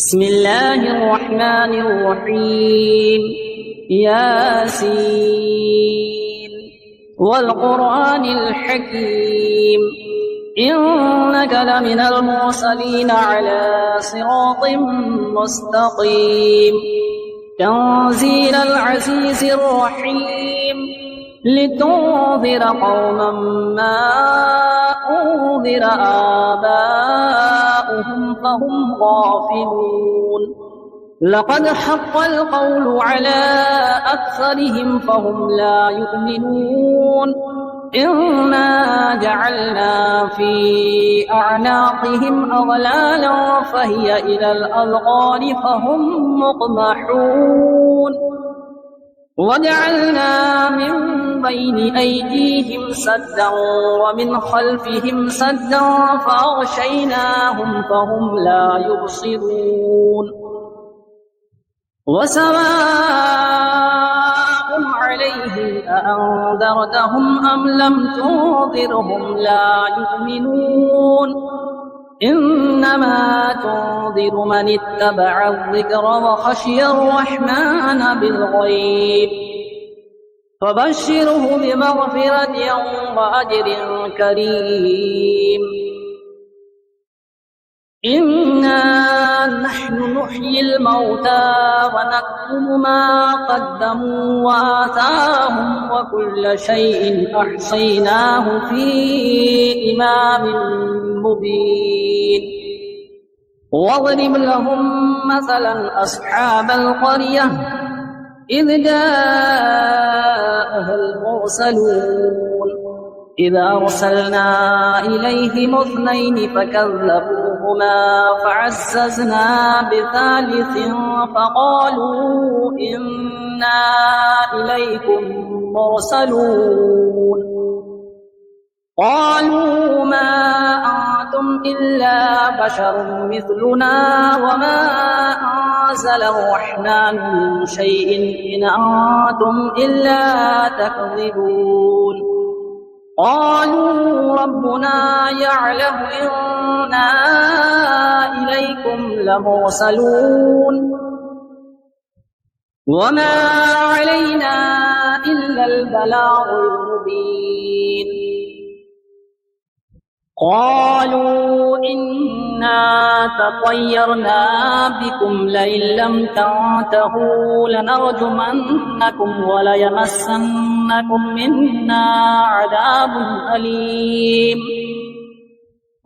بسم الله الرحمن الرحيم. ياسين والقرآن الحكيم إنك لمن المرسلين على صراط مستقيم تنزيل العزيز الرحيم لتنذر قوما ما أنذر آباؤهم فهم غافلون لقد حق القول على أكثرهم فهم لا يؤمنون إنا جعلنا في أعناقهم أغلالا فهي إلى الأذقان فهم مقمحون وجعلنا من بين أيديهم سدا ومن خلفهم سدا فأغشيناهم فهم لا يبصرون وسواء عليهم أأنذرتهم أم لم تنذرهم لا يؤمنون إنما تنذر من اتبع الذكر وخشي الرحمن بالغيب فبشره بمغفرة وأجر كريم إنا نحن نحيي الموتى ونكتب ما قدموا وآثارهم وكل شيء أحصيناه في إمام مبين واضرب لهم مثلا أصحاب القرية إذ جاءها المرسلون إذا أرسلنا إليهم اثنين فكذبوهما فعززنا بثالث فقالوا إنا إليكم مرسلون قالوا ما أنتم إلا بشر مثلنا وما أنزل الرحمن من شيء إن أنتم إلا تكذبون قالوا ربنا يعلم إنا إليكم لمرسلون وما علينا إلا البلاغ المبين قالوا إنا تطيرنا بكم لئن لم تنتهوا لنرجمنكم وليمسنكم منا عذاب أليم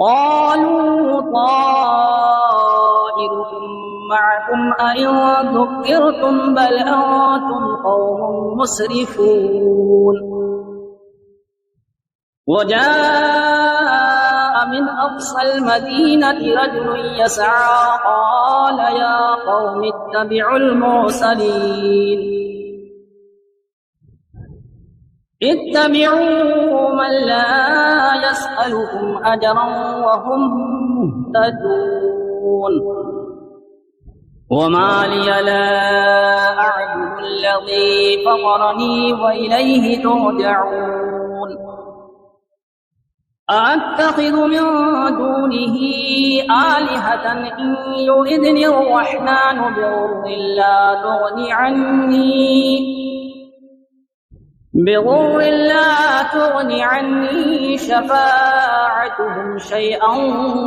قالوا طائركم معكم أئن ذكرتم بل أنتم قوم مسرفون وجاء من أقصى المدينة رجل يسعى قال يا قوم اتبعوا المرسلين اتبعوا من لا يسألكم أجرا وهم مهتدون وما لي لا أعبد الذي فطرني وإليه ترجعون أأتخذ من دونه آلهة إن يردني الرحمن بضر لا تغني عني شفاعتهم شيئا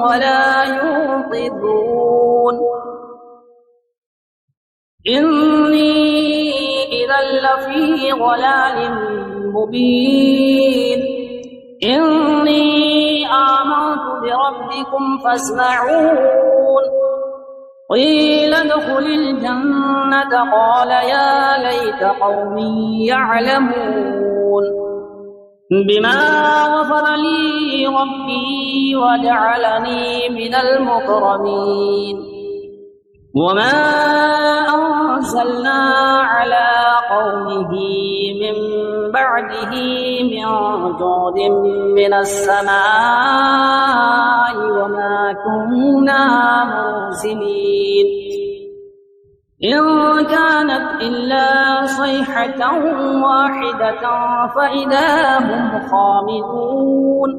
ولا ينقذون إني إذا لفي ضلال مبين إني آمنت بربكم فاسمعون قيل ادخل الجنة قال يا ليت قومي يعلمون بما غفر لي ربي وجعلني من المكرمين وما أنزلنا على قومه من بعده من جود من السماء وما كنا منزلين إن كانت إلا صيحة واحدة فإذا هم خامدون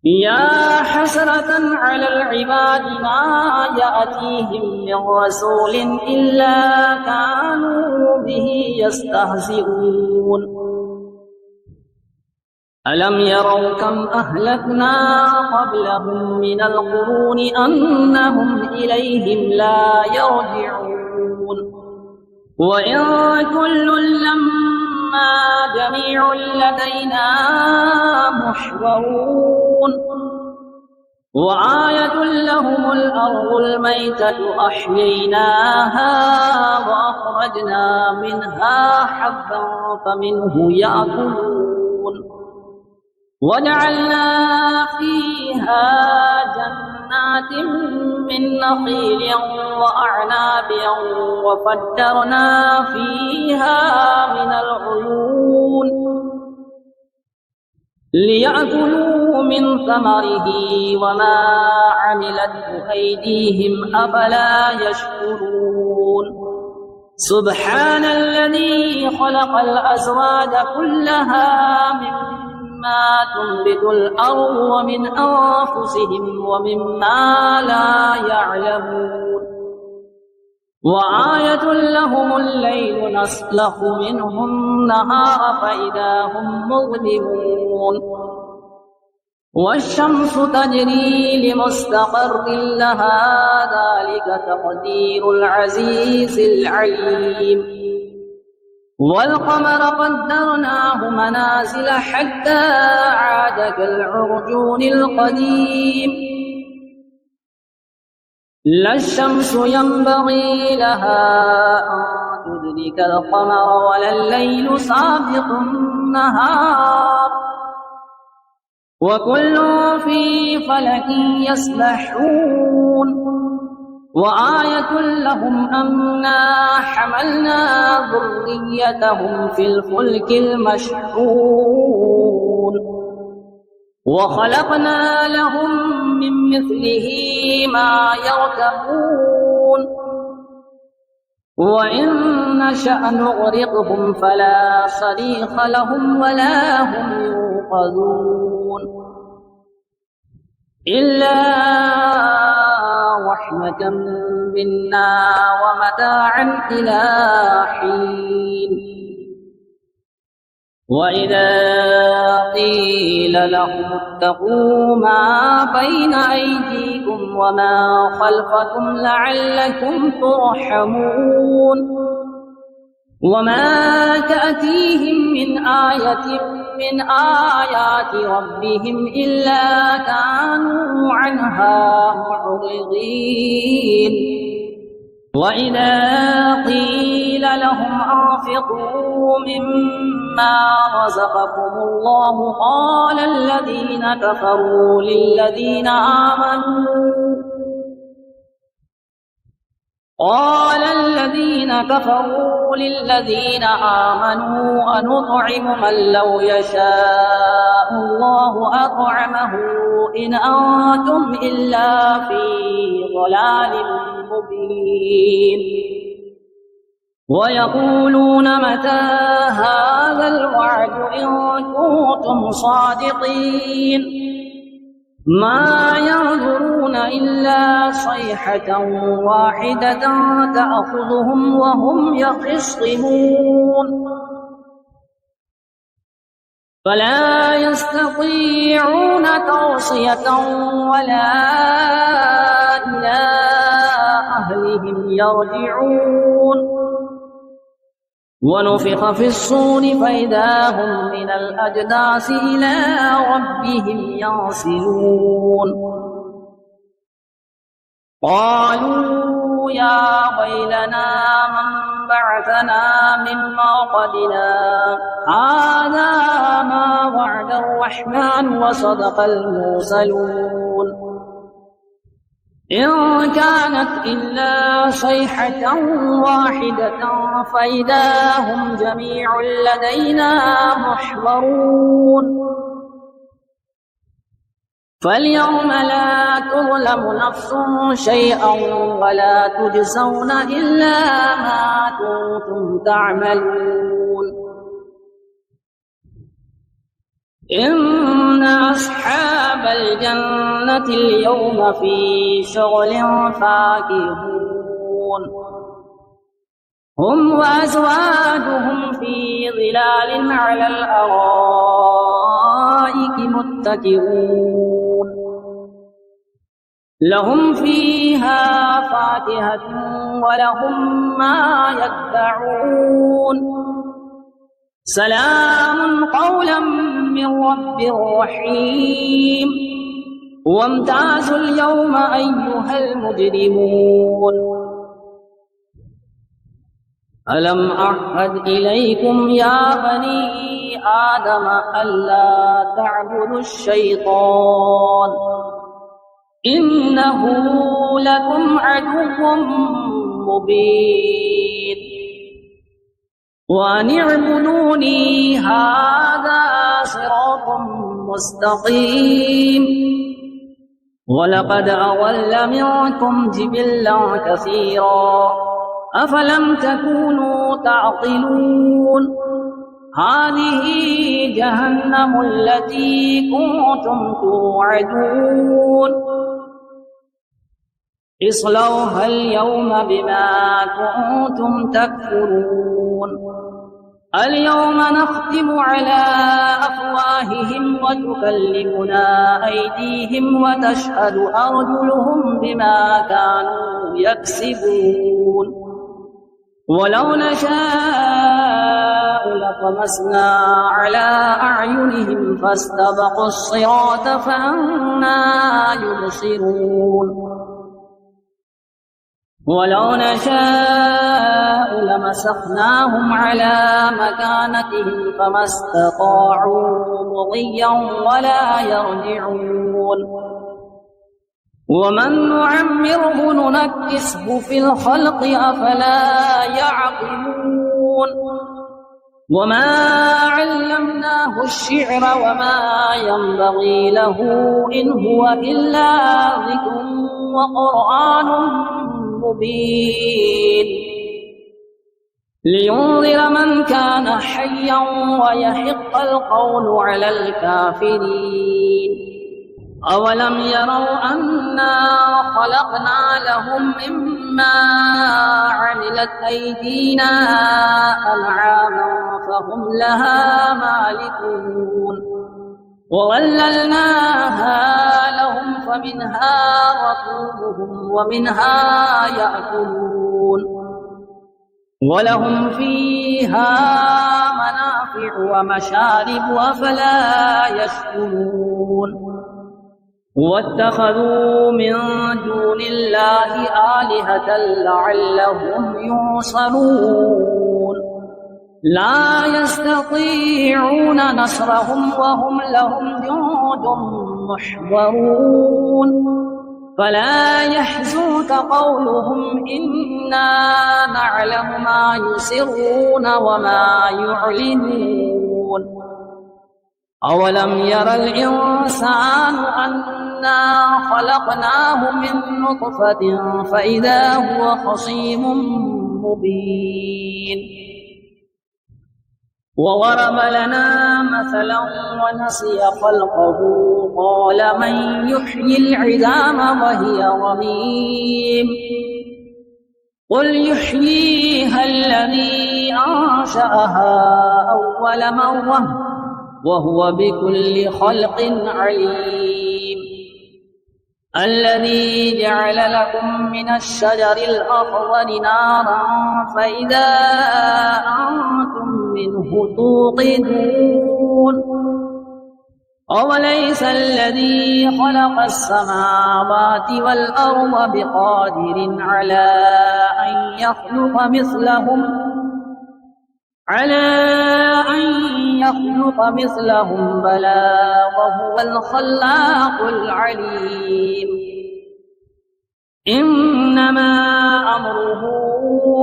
يا حسرة على العباد ما يأتيهم من رسول إلا كانوا به يستهزئون ألم يروا كم أهلكنا قبلهم من القرون أنهم إليهم لا يرجعون وإن كل لما جميع لدينا محضرون وآية لهم الأرض الميتة أحييناها وأخرجنا منها حبا فمنه يأكلون وجعلنا فيها جنات من نخيل وأعناب وفجرنا فيها من العيون ليأكلوا من ثمره وما عملته أيديهم أفلا يشكرون سبحان الذي خلق الأزواج كلها مما تنبت الأرض ومن أنفسهم ومما لا يعلمون وآية لهم الليل نسلخ منه النهار فإذا هم مظلمون والشمس تجري لمستقر لها ذلك تقدير العزيز العليم والقمر قدرناه منازل حتى عاد كالعرجون القديم لا الشمس ينبغي لها أن تدرك القمر ولا الليل سابق النهار وكل في فلك يسبحون وآية لهم أنا حملنا ذريتهم في الفلك المشحون وخلقنا لهم من مثله ما يركبون وإن نشأ نغرقهم فلا صريخ لهم ولا هم ينقذون إلا رحمة منا ومتاعا إلى حين وإذا قيل لهم اتقوا ما بين أيديكم وما خلفكم لعلكم ترحمون وما تأتيهم من آية من آيات ربهم إلا كانوا عنها معرضين وإذا قيل لهم أنفقوا مما رزقكم الله قال الذين كفروا للذين آمنوا أنطعم من لو يشاء الله أطعمه إن أنتم إلا في ضلال مبين ويقولون متى هذا الوعد إن كنتم صادقين ما ينظرون إلا صيحة واحدة تأخذهم وهم يخصمون فلا يستطيعون توصية ولا إلى أهلهم يرجعون ونفخ في الصور فإذا هم من الأجداث إلى ربهم ينسلون قالوا يا ويلنا من بعثنا من مرقدنا هذا ما وعد الرحمن وصدق المرسلون إن كانت إلا صيحة واحدة فإذا هم جميع لدينا محضرون فاليوم لا تظلم نفس شيئا ولا تجزون إلا ما كنتم تعملون إن أصحاب الجنة اليوم في شغل فاكهون هم وأزواجهم في ظلال على الأرائك متكئون لهم فيها فاكهة ولهم ما يدعون سلام قولا من رب رحيم وامتازوا اليوم أيها المجرمون ألم أعهد إليكم يا بني آدم ألا تعبدوا الشيطان إنه لكم عدو مبين وأن اعبدوني هذا صراط مستقيم ولقد أضل منكم جبلا كثيرا أفلم تكونوا تعقلون هذه جهنم التي كنتم توعدون اصلوها اليوم بما كنتم تكفرون اليوم نختم على أفواههم وتكلمنا أيديهم وتشهد أرجلهم بما كانوا يكسبون ولو نشاء لطمسنا على أعينهم فاستبقوا الصراط فأنى يبصرون ولو نشاء لمسخناهم على مكانتهم فما استطاعوا مضيا ولا يرجعون ومن نعمره ننكسه في الخلق أفلا يعقلون وما علمناه الشعر وما ينبغي له إن هو إلا ذكر وقرآن مبين لينذر من كان حيا ويحق القول على الكافرين أولم يروا أنا خلقنا لهم مما عملت أيدينا أنعاما فهم لها مالكون وظللناها لهم فمنها ركوبهم ومنها يأكلون ولهم فيها منافع ومشارب أفلا يشكرون واتخذوا من دون الله آلهة لعلهم ينصرون لا يستطيعون نصرهم وهم لهم جند محضرون فلا يحزنك قولهم إنا نعلم ما يسرون وما يعلنون أولم ير الإنسان أنا خلقناه من نطفة فإذا هو خصيم مبين وضرب لنا مثلا ونسي خلقه قال من يحيي العظام وهي رميم قل يحييها الذي أنشأها أول مرة وهو بكل خلق عليم الذي جعل لكم من الشجر الأخضر نارا فإذا أنتم منه توقدون أوليس الذي خلق السماوات والأرض بقادر على أن يخلق مثلهم بلى وهو الخلاق العليم إنما أمره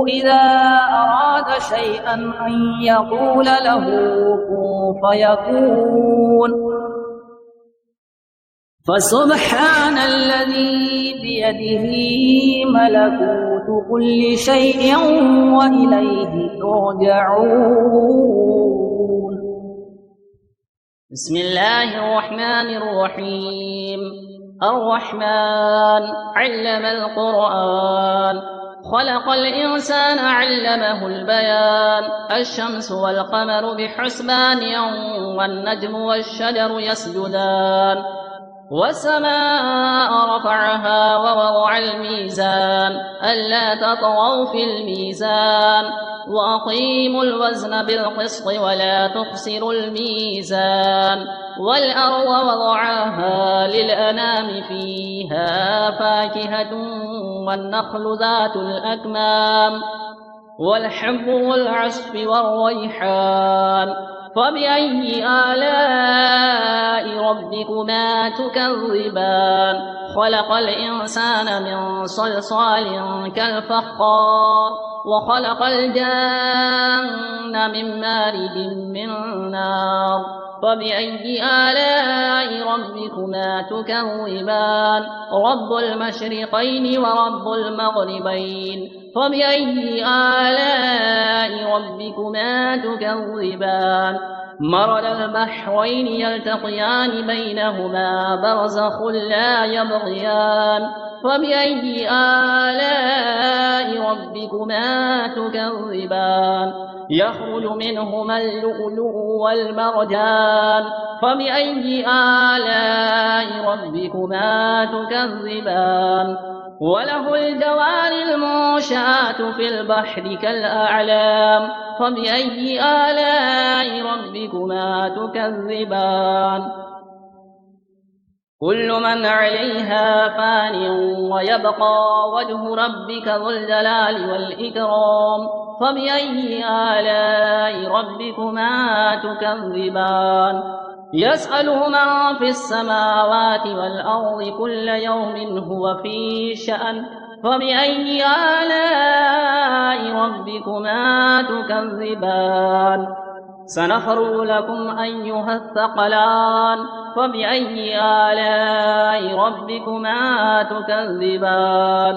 إذا أراد شيئا أن يقول له كن فيكون فسبحان الذي بيده ملكوت كل شيء وإليه ترجعون بسم الله الرحمن الرحيم. الرحمن علم القرآن، خلق الإنسان علمه البيان. الشمس والقمر بحسبان، والنجم والشجر يسجدان. والسماء رفعها ووضع الميزان، ألا تطغوا في الميزان، وأقيموا الوزن بالقسط ولا تخسروا الميزان. والأرض وضعها للأنام، فيها فاكهة والنخل ذات الأكمام، والحب والعصف والريحان. فبأي آلاء ربكما تكذبان؟ خلق الإنسان من صلصال كالفخار، وخلق الجن من مارد من نار. فبأي آلاء ربكما تكذبان؟ رب المشرقين ورب المغربين. فبأي آلاء ربكما تكذبان؟ مرج البحرين يلتقيان، بينهما برزخ لا يبغيان. فبأي آلاء ربكما تكذبان؟ يخرج منهما اللؤلؤ والمرجان. فبأي آلاء ربكما تكذبان؟ وله الجوار المنشآت في البحر كالأعلام. فبأي آلاء ربكما تكذبان؟ كل من عليها فان، ويبقى وجه ربك ذو الجلال والإكرام. فبأي آلاء ربكما تكذبان؟ يسأله من في السماوات والأرض، كل يوم هو في شأن. فبأي آلاء ربكما تكذبان؟ سنفرغ لكم أيها الثقلان. فبأي آلاء ربكما تكذبان؟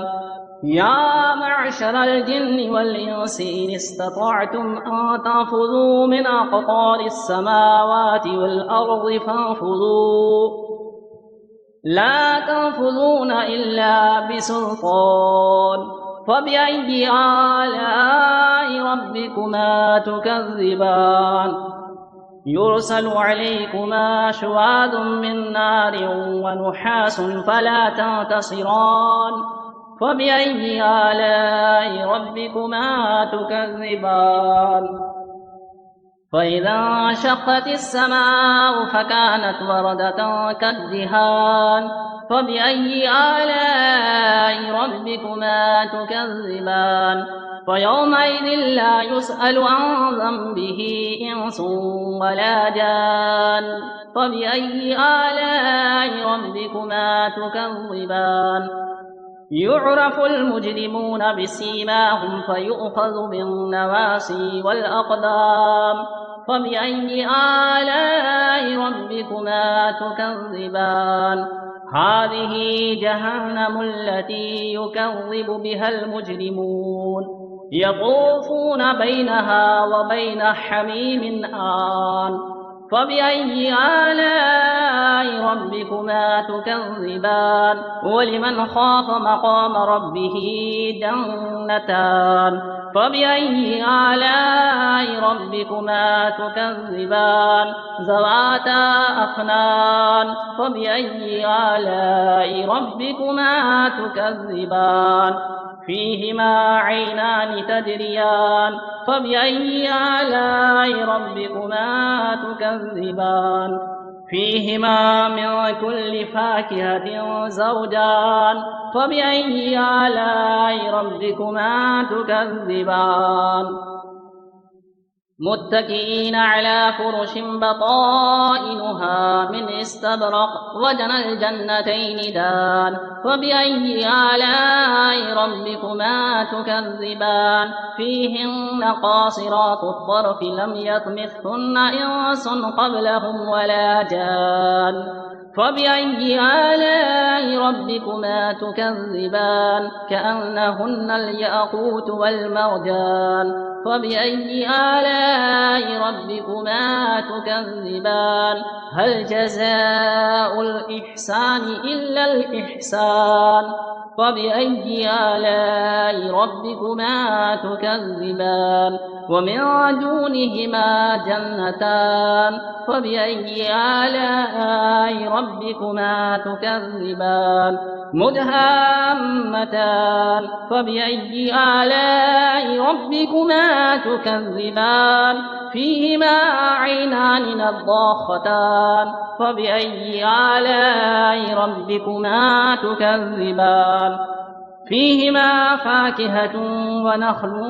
يا معشر الجن والإنس، إن استطعتم أن تنفذوا من أقطار السماوات والأرض فانفذوا، لا تنفذون إلا بسلطان. فبأي آلاء ربكما تكذبان؟ يرسل عليكما شواظ من نار ونحاس فلا تنتصران. فبأي آلاء ربكما تكذبان؟ فإذا انشقت السماء فكانت وردة كالدهان. فبأي آلاء ربكما تكذبان؟ فيومئذ لا يسأل عن ذنبه إنس ولا جان. فبأي آلاء ربكما تكذبان؟ يعرف المجرمون بسيماهم، فيؤخذ بالنواصي والأقدام. فبأي آلاء ربكما تكذبان؟ هذه جهنم التي يكذب بها المجرمون، يطوفون بينها وبين حميم آن. فبأي آلاء ربكما تكذبان؟ ولمن خاف مقام ربه جنتان. فبأي آلاء ربكما تكذبان؟ ذواتا أفنان. فبأي آلاء ربكما تكذبان؟ فيهما عينان تجريان. فبأي آلاء ربكما تكذبان؟ فيهما من كل فاكهة زوجان. فبأي آلاء ربكما تكذبان؟ متكئين على فرش بطائنها من استبرق، وجنى الجنتين دان. فبأي آلاء ربكما تكذبان؟ فيهن قاصرات الطرف لم يطمثهن إنس قبلهم ولا جان. فبأي آلاء ربكما تكذبان كأنهن الياقوت والمرجان فبأي آلاء ربكما تكذبان هل جزاء الإحسان إلا الإحسان فبأي آلاء ربكما تكذبان ومن دونهما جنتان فبأي آلاء ربكما تكذبان مدهامتان فبأي آلاء ربكما تكذبان فيهما عينان نضاختان فبأي آلاء ربكما تكذبان فيهما فاكهة ونخل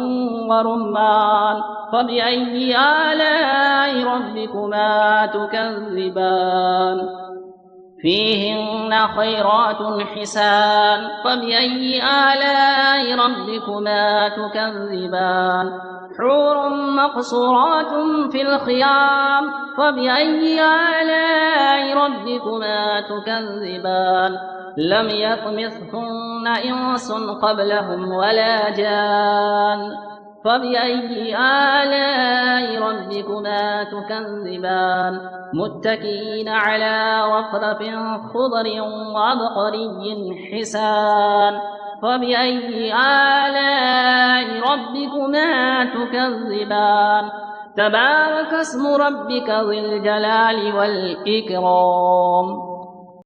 ورمان فبأي آلاء ربكما تكذبان فيهن خيرات حسان فبأي آلاء ربكما تكذبان حور مقصورات في الخيام فبأي آلاء ربكما تكذبان لم يطمثهن إنس قبلهم ولا جان فبأي آلاء ربكما تكذبان متكئين على رفرف خضر وعبقري حسان فبأي آلاء ربكما تكذبان تبارك اسم ربك ذي الجلال والإكرام